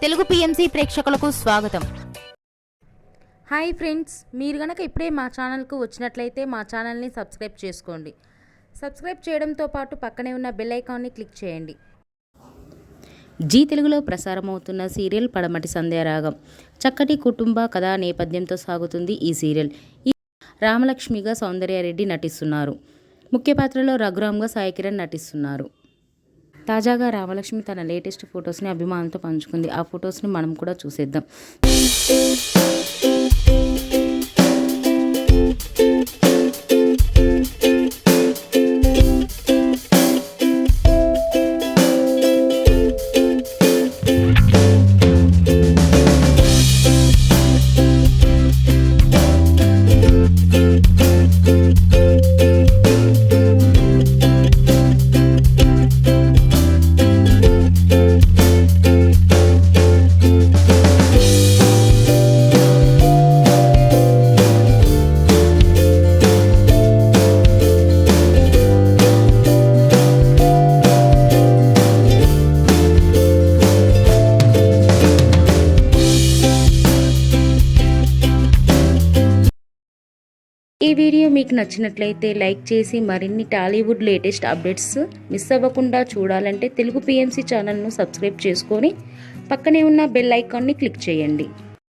Telugu PMC ప్రేక్షకులకు స్వాగతం. Hi friends, మీరు గనక ఇప్పుడే మా ఛానల్కు వచ్చినట్లయితే మా ఛానల్ని సబ్స్క్రైబ్ చేసుకోండి. సబ్స్క్రైబ్ చేయడంతో పాటు పక్కనే ఉన్న బెల్ ఐకాన్ని క్లిక్ చేయండి. జీ తెలుగులో ప్రసారమవుతున్న సీరియల్ పడమటి సంధ్యారాగం. చక్కటి కుటుంబ కథా నేపథ్యంతో సాగుతుంది ఈ సీరియల్. ఈ రామలక్ష్మిగా సౌందర్యారెడ్డి నటిస్తున్నారు. ముఖ్య పాత్రలో రఘురామ్గా సాయి కిరణ్ నటిస్తున్నారు. తాజాగా రామలక్ష్మి తన లేటెస్ట్ ఫొటోస్ని అభిమానులతో పంచుకుంది. ఆ ఫొటోస్ని మనం కూడా చూసేద్దాం. ఈ వీడియో మీకు నచ్చినట్లయితే లైక్ చేసి మరిన్ని టాలీవుడ్ లేటెస్ట్ అప్డేట్స్ మిస్ అవ్వకుండా చూడాలంటే తెలుగు పిఎంసి ఛానల్ను సబ్స్క్రైబ్ చేసుకొని పక్కనే ఉన్న బెల్ ఐకాన్ని క్లిక్ చేయండి.